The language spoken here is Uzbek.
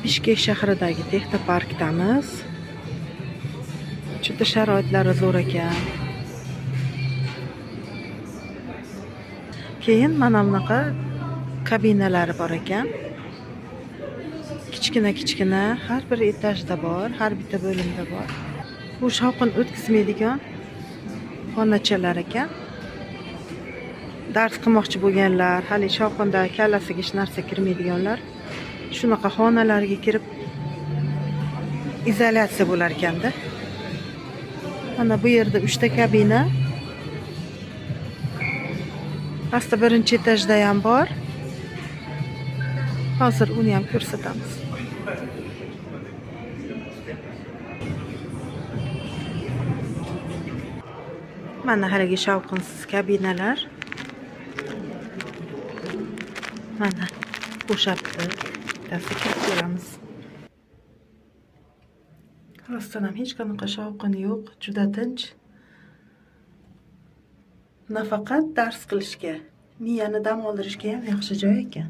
Bishkek shahridagi texnoparkdamiz. Juda sharoitlari zo'r ekan. Keyin mana bunaqa kabinalari bor ekan. Kichkina har bir etajda bor, har bitta bo'limda bor. Bu shovqin o'tkazmaydigan xonachalar ekan. Dars qilmoqchi bo'lganlar, hali shovqinda kallasiga hech narsa kirmaydiganlar shunaqa xonalarga kirib izolyatsiya bo'lar ekanda. Mana bu yerda 3 ta kabina. Pastda birinchi etajda ham bor. Hozir uni ham ko'rsatamiz. Mana haligi shovqinsiz kabinalar. Mana bo'shabdi. Bittasi kirib ko'ramiz. Rostdan ham hech qanaqa shovqin yo'q, juda tinch. Nafaqat dars qilishga, miyani dam oldirishga ham yaxshi joy ekan.